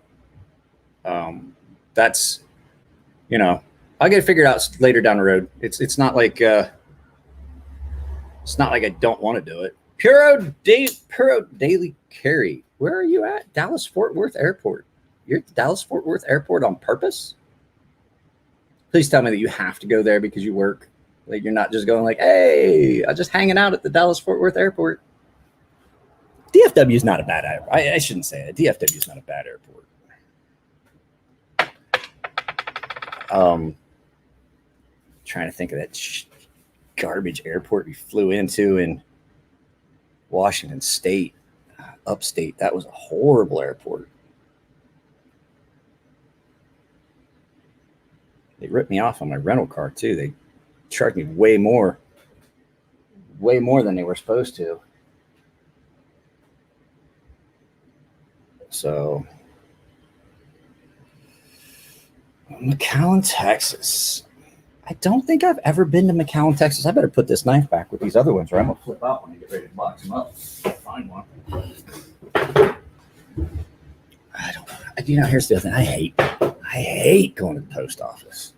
A: that's, I'll get it figured out later down the road. It's not like I don't want to do it. Puro Daily Carry. Where are you at? Dallas Fort Worth Airport. You're at the Dallas Fort Worth Airport on purpose? Please tell me that you have to go there because you work. Like, you're not just going like, hey, I'm just hanging out at the Dallas Fort Worth Airport. DFW is not a bad airport. I shouldn't say it. DFW is not a bad airport. Trying to think of that garbage airport we flew into in Washington State, upstate. That was a horrible airport. They ripped me off on my rental car too. They charged me way more than they were supposed to. So, McAllen, Texas. I don't think I've ever been to McAllen, Texas. I better put this knife back with these other ones, or I'm gonna flip out when I get ready to box them up. Find one. I don't know. Here's the other thing. I hate going to the post office.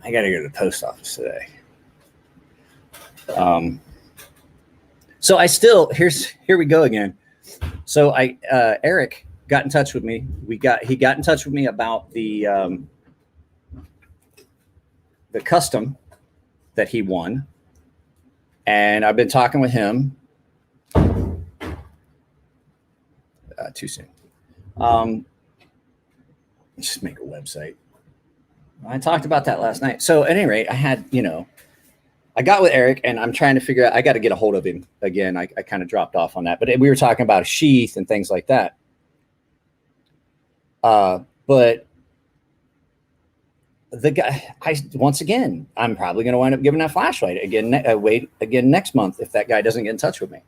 A: I got to go to the post office today. So here we go again. So Eric got in touch with me. He got in touch with me about the custom that he won. And I've been talking with him. Too soon. Just make a website. I talked about that last night. So at any rate, I had, I got with Eric and I'm trying to figure out, I got to get a hold of him again. I kind of dropped off on that, but we were talking about a sheath and things like that. But the guy, once again, I'm probably going to wind up giving that flashlight again, next month if that guy doesn't get in touch with me.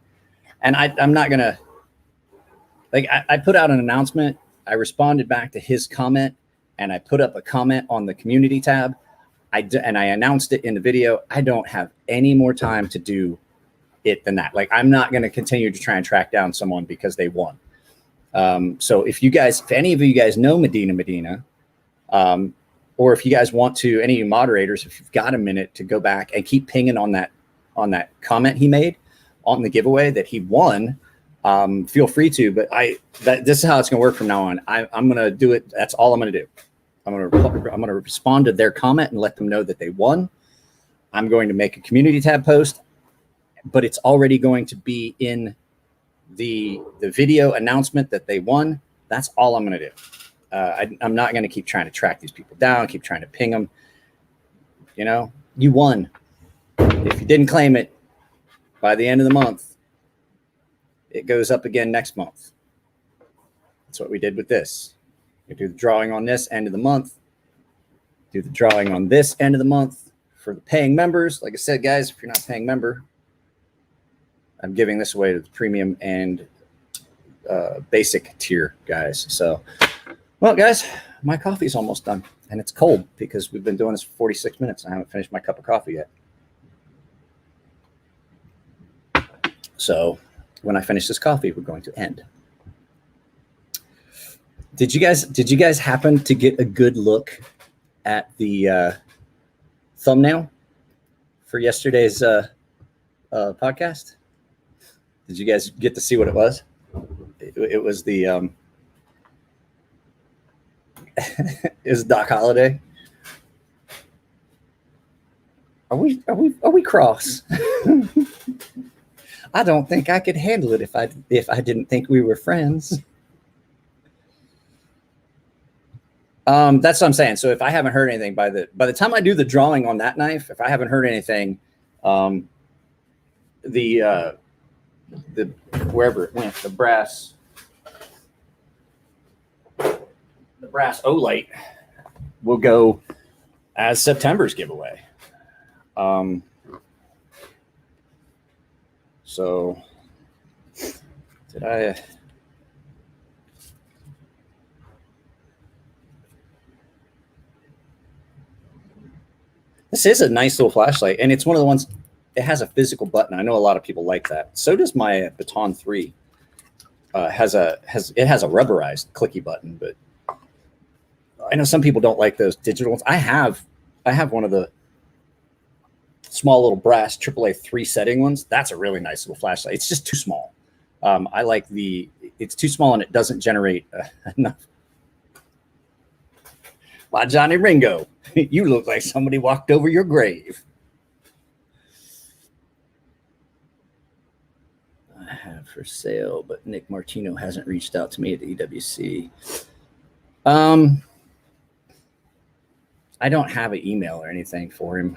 A: And I'm not going to, I put out an announcement. I responded back to his comment and I put up a comment on the community tab. And I announced it in the video. I don't have any more time to do it than that. Like, I'm not going to continue to try and track down someone because they won. So if any of you guys know Medina, or if you guys want to, any of you moderators, if you've got a minute to go back and keep pinging on that comment he made on the giveaway that he won, feel free to. But this is how it's going to work from now on. I'm going to do it. That's all I'm going to do. I'm going to respond to their comment and let them know that they won. I'm going to make a community tab post, but it's already going to be in the video announcement that they won. That's all I'm going to do. I'm not going to keep trying to track these people down, keep trying to ping them. You won. If you didn't claim it by the end of the month, it goes up again next month. That's what we did with this. We do the drawing on this end of the month, do the drawing on this end of the month for the paying members. Like I said, guys, if you're not a paying member, I'm giving this away to the premium and basic tier guys. So, well, guys, my coffee's almost done and it's cold because we've been doing this for 46 minutes. I haven't finished my cup of coffee yet. So when I finish this coffee, we're going to end. Did you guys happen to get a good look at the thumbnail for yesterday's podcast? Did you guys get to see what it was? It was the is Doc Holliday. Are we cross? I don't think I could handle it if I didn't think we were friends. That's what I'm saying. So if I haven't heard anything by the time I do the drawing on that knife, if I haven't heard anything, the wherever it went, the brass Olight will go as September's giveaway. So did I? This is a nice little flashlight, and it's one of the ones. It has a physical button. I know a lot of people like that. So does my Baton 3. It has a rubberized clicky button, but I know some people don't like those digital ones. I have one of the small little brass AAA 3 setting ones. That's a really nice little flashlight. It's just too small. I like it's too small and it doesn't generate enough. Why, Johnny Ringo, you look like somebody walked over your grave. I have for sale, but Nick Martino hasn't reached out to me at EWC. I don't have an email or anything for him.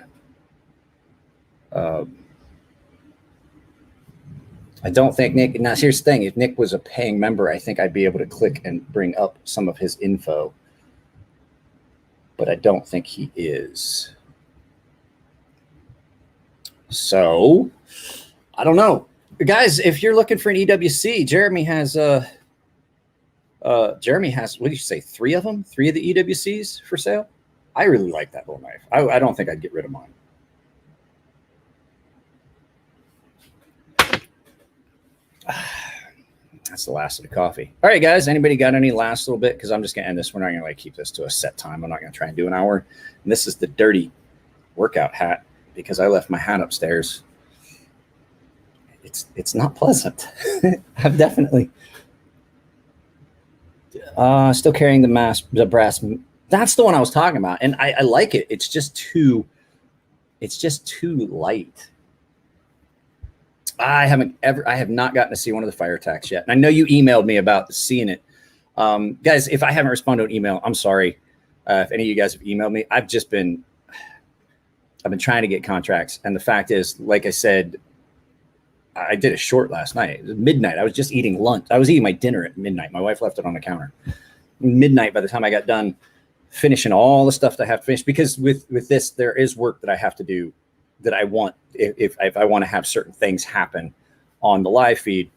A: I don't think Nick. Now, here's the thing: if Nick was a paying member, I think I'd be able to click and bring up some of his info. But I don't think he is. So I don't know, guys. If you're looking for an EWC, Jeremy has. What did you say? 3 of them? 3 of the EWCs for sale. I really like that little knife. I don't think I'd get rid of mine. That's the last of the coffee. All right, guys. Anybody got any last little bit? Because I'm just gonna end this. We're not gonna keep this to a set time. I'm not gonna try and do an hour. And this is the dirty workout hat because I left my hat upstairs. It's not pleasant. I've definitely still carrying the brass. That's the one I was talking about, and I like it. It's just too light. I have not gotten to see one of the fire attacks yet. And I know you emailed me about seeing it. Guys, if I haven't responded to an email, I'm sorry. If any of you guys have emailed me, I've been trying to get contracts. And the fact is, like I said, I did a short last night. It was midnight. I was just eating lunch. I was eating my dinner at midnight. My wife left it on the counter. Midnight by the time I got done finishing all the stuff that I have to finish, because with this, there is work that I have to do that I want, if I want to have certain things happen on the live feed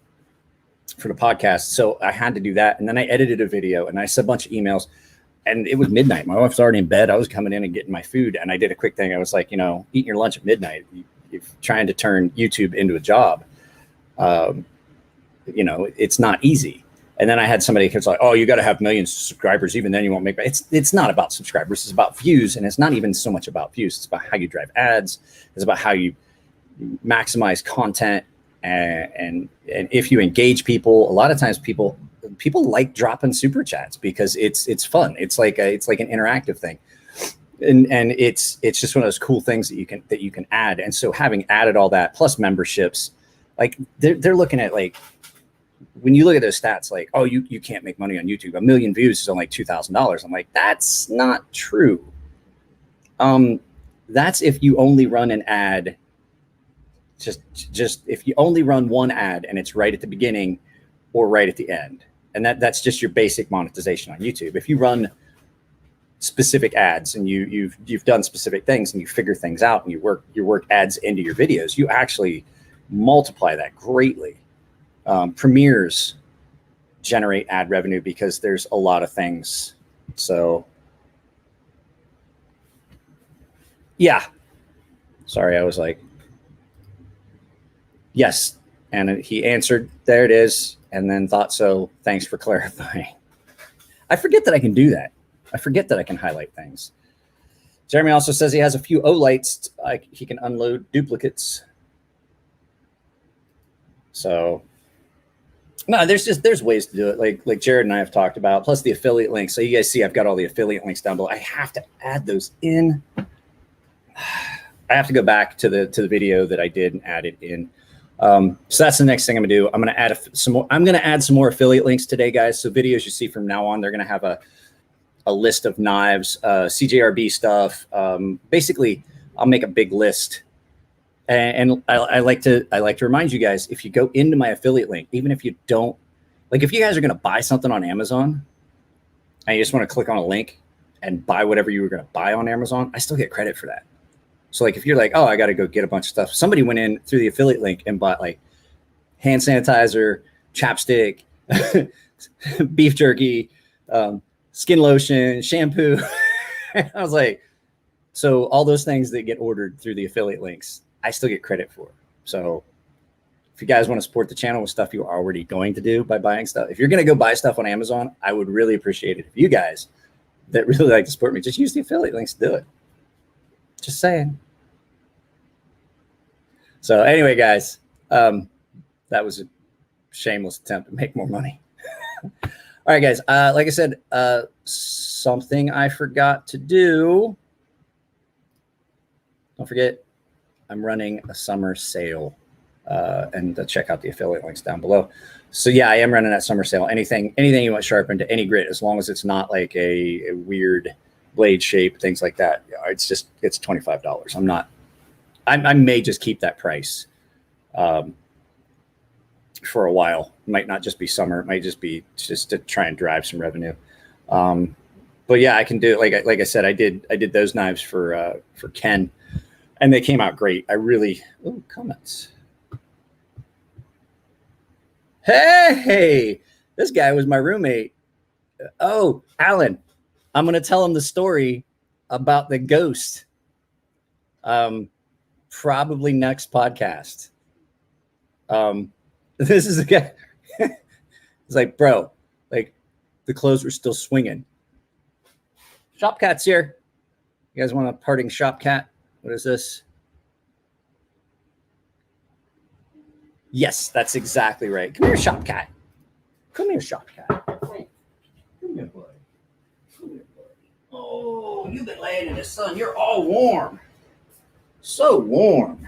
A: for the podcast. So I had to do that. And then I edited a video and I sent a bunch of emails, and it was midnight. My wife's already in bed. I was coming in and getting my food, and I did a quick thing. I was like, eating your lunch at midnight, you're trying to turn YouTube into a job. It's not easy. And then I had somebody who's like, oh, you got to have millions of subscribers. Even then you won't make it. It's not about subscribers. It's about views. And it's not even so much about views. It's about how you drive ads. It's about how you maximize content. And if you engage people, a lot of times people like dropping super chats because it's fun. It's like an interactive thing. And it's just one of those cool things that you can add. And so having added all that plus memberships, like they're looking at, like, when you look at those stats, like, oh, you can't make money on YouTube. 1 million views is only like $2,000. I'm like, that's not true. That's if you only run an ad. Just if you only run one ad and it's right at the beginning or right at the end, and that's just your basic monetization on YouTube. If you run specific ads and you've done specific things and you figure things out and you work ads into your videos, you actually multiply that greatly. Premieres generate ad revenue because there's a lot of things. So yeah, sorry, I was like, yes. And he answered, there it is. And then thought so. Thanks for clarifying. I forget that I can do that. I forget that I can highlight things. Jeremy also says he has a few O-lights. He can unload duplicates. So no, there's ways to do it. Like Jared and I have talked about, plus the affiliate links. So you guys see, I've got all the affiliate links down below. I have to add those in. I have to go back to the video that I did and add it in. So that's the next thing I'm gonna do. I'm gonna add some more. I'm gonna add some more affiliate links today, guys. So videos you see from now on, they're gonna have a list of knives, CJRB stuff. Basically, I'll make a big list. And I like to remind you guys, if you go into my affiliate link, even if you don't, like, if you guys are gonna buy something on Amazon and you just want to click on a link and buy whatever you were gonna buy on Amazon, I still get credit for that. So like if you're like, oh, I got to go get a bunch of stuff. Somebody went in through the affiliate link and bought like hand sanitizer, chapstick, beef jerky, skin lotion, shampoo. I was like, so all those things that get ordered through the affiliate links, I still get credit for. So if you guys want to support the channel with stuff you're already going to do by buying stuff, if you're going to go buy stuff on Amazon, I would really appreciate it if you guys that really like to support me, just use the affiliate links to do it. Just saying. So anyway, guys, that was a shameless attempt to make more money. All right, guys. Like I said, something I forgot to do. Don't forget, I'm running a summer sale, and check out the affiliate links down below. So yeah, I am running that summer sale. Anything you want sharpened to any grit, as long as it's not like a weird blade shape, things like that. It's $25. I may just keep that price for a while. It might not just be summer. It might just be just to try and drive some revenue. But yeah, I can do it. Like I said, I did those knives for Ken, and they came out great. Comments. Hey, this guy was my roommate. Oh, Alan. I'm going to tell him the story about the ghost. Probably next podcast. This is a guy. He's like, bro, like the clothes were still swinging. Shopcat's here. You guys want a parting Shopcat? What is this? Yes, that's exactly right. Come here, Shopcat. Come here, Shopcat. Come here, buddy. Oh, you've been laying in the sun. You're all warm. So warm.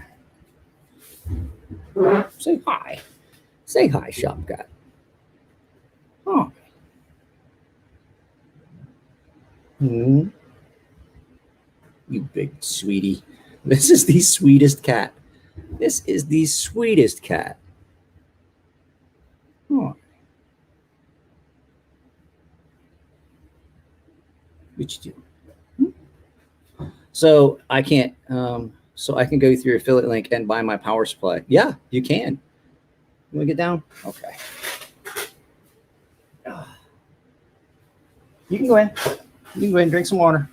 A: Say hi. Say hi, Shopcat. Oh. You big sweetie. This is the sweetest cat. This is the sweetest cat. Oh. What you do? So I can't. So I can go through your affiliate link and buy my power supply. Yeah, you can. You want to get down? Okay. You can go in. You can go ahead and drink some water.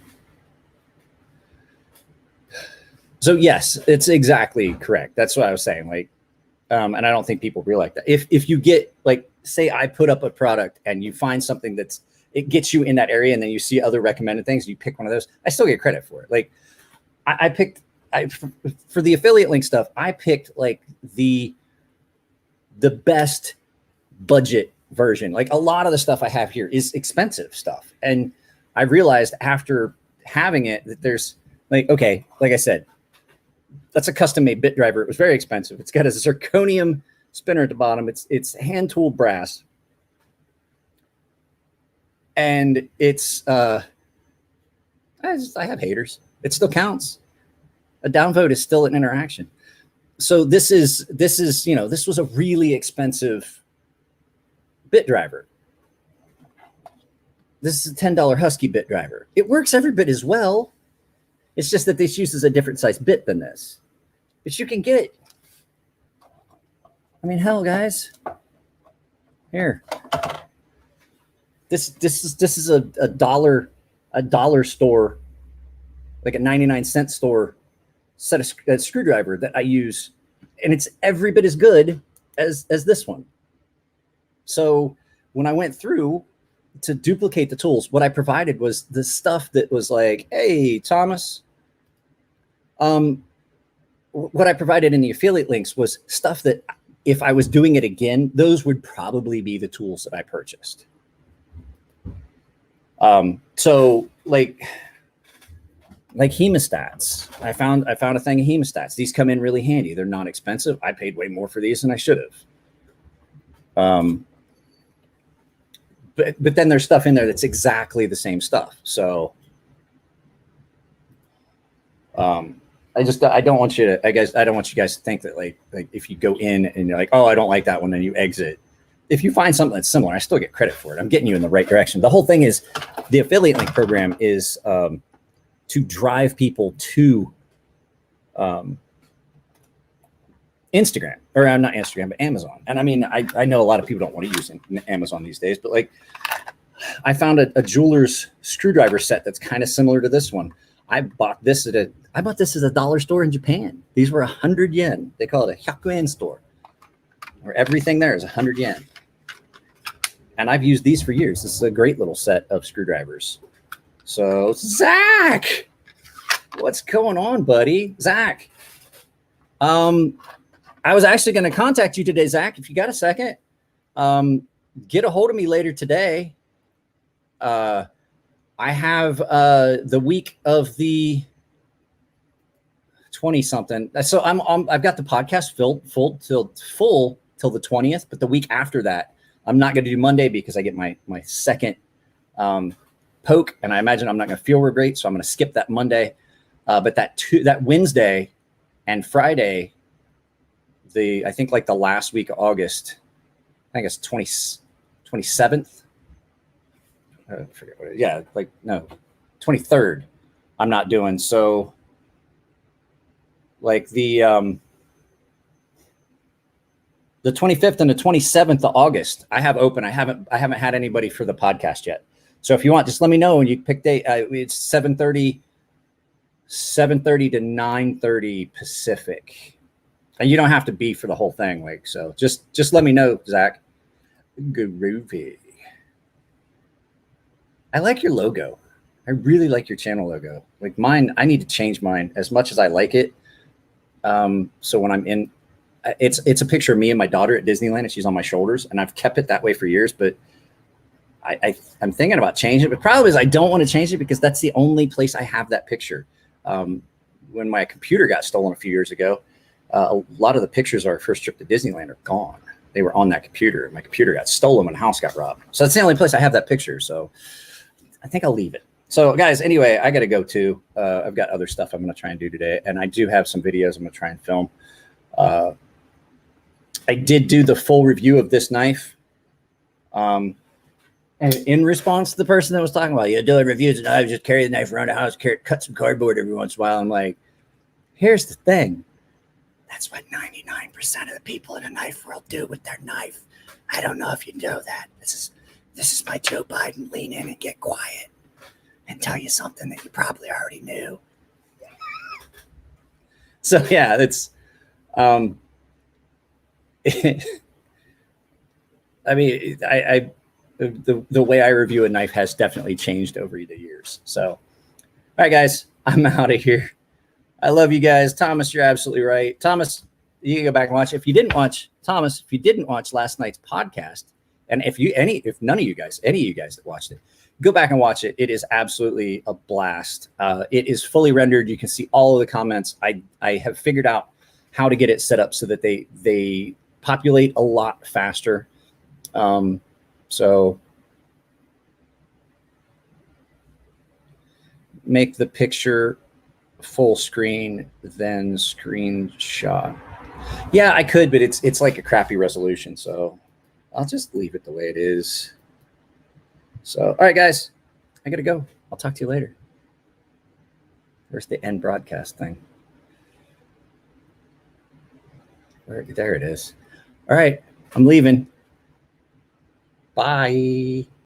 A: So yes, it's exactly correct. That's what I was saying. Like, and I don't think people realize that. If you get, like, say I put up a product and you find something it gets you in that area, and then you see other recommended things, you pick one of those, I still get credit for it. Like I picked for the affiliate link stuff, I picked like the best budget version. Like a lot of the stuff I have here is expensive stuff. And I realized after having it that there's like, okay, like I said, that's a custom made bit driver. It was very expensive. It's got a zirconium spinner at the bottom. It's hand tooled brass. And it's, I have haters. It still counts. A downvote is still an interaction. So this is, you know, this was a really expensive bit driver. This is a $10 Husky bit driver. It works every bit as well. It's just that this uses a different size bit than this. But you can get it. I mean, hell, guys. Here. This is a dollar store, like a 99-cent store set of screwdriver that I use, and it's every bit as good as this one. So when I went through to duplicate the tools, what I provided was the stuff that was like, hey, Thomas. What I provided in the affiliate links was stuff that if I was doing it again, those would probably be the tools that I purchased. So like hemostats, I found a thing of hemostats. These come in really handy. They're not expensive. I paid way more for these than I should have. But then there's stuff in there that's exactly the same stuff. So, I don't want you to, I don't want you guys to think that like if you go in and you're like, oh, I don't like that one, then you exit. If you find something that's similar, I still get credit for it. I'm getting you in the right direction. The whole thing is the affiliate link program is to drive people to Instagram, or not Instagram, but Amazon. And I mean, I know a lot of people don't want to use Amazon these days, but like I found a jeweler's screwdriver set that's kind of similar to this one. I bought this at a dollar store in Japan. These were 100 yen. They call it a 100 yen store, where everything there is 100 yen. And I've used these for years. This is a great little set of screwdrivers. So Zach, what's going on, buddy? Zach, I was actually going to contact you today, Zach, if you got a second. Get a hold of me later today. I have the week of the 20-something. So I've got the podcast full till the 20th, but the week after that, I'm not going to do Monday because I get my second poke, and I imagine I'm not going to feel real great, so I'm going to skip that Monday. But that Wednesday and Friday, I think like the last week of August, I think it's 27th. I forget what it is. Yeah, like no, 23rd. I'm not doing. So like the 25th and the 27th of August, I have open. I haven't had anybody for the podcast yet. So if you want, just let me know and you pick date. It's 7:30 to 9:30 Pacific. And you don't have to be for the whole thing. Like, so just let me know, Zach. Groovy. I like your logo. I really like your channel logo. Like mine, I need to change mine as much as I like it. So when I'm in, it's a picture of me and my daughter at Disneyland, and she's on my shoulders, and I've kept it that way for years, but I'm thinking about changing it. But problem is I don't want to change it because that's the only place I have that picture. When my computer got stolen a few years ago, a lot of the pictures of our first trip to Disneyland are gone. They were on that computer. My computer got stolen when the house got robbed. So that's the only place I have that picture. So I think I'll leave it. So guys, anyway, I got to go too. I've got other stuff I'm going to try and do today. And I do have some videos I'm going to try and film. I did do the full review of this knife. And in response to the person that was talking about, you're doing reviews and I just carry the knife around the house, cut some cardboard every once in a while. I'm like, here's the thing. That's what 99% of the people in the knife world do with their knife. I don't know if you know that. This is my Joe Biden lean in and get quiet and tell you something that you probably already knew. So yeah, it's I mean, the way I review a knife has definitely changed over the years. So, all right, guys, I'm out of here. I love you guys. Thomas, you're absolutely right. Thomas, you can go back and watch. If you didn't watch, Thomas, if you didn't watch last night's podcast, and if none of you guys, any of you guys that watched it, go back and watch it. It is absolutely a blast. It is fully rendered. You can see all of the comments. I have figured out how to get it set up so that they populate a lot faster. So make the picture full screen, then screenshot. Yeah, I could, but it's like a crappy resolution. So I'll just leave it the way it is. So, all right, guys, I got to go. I'll talk to you later. Where's the end broadcast thing? There it is. All right, I'm leaving. Bye.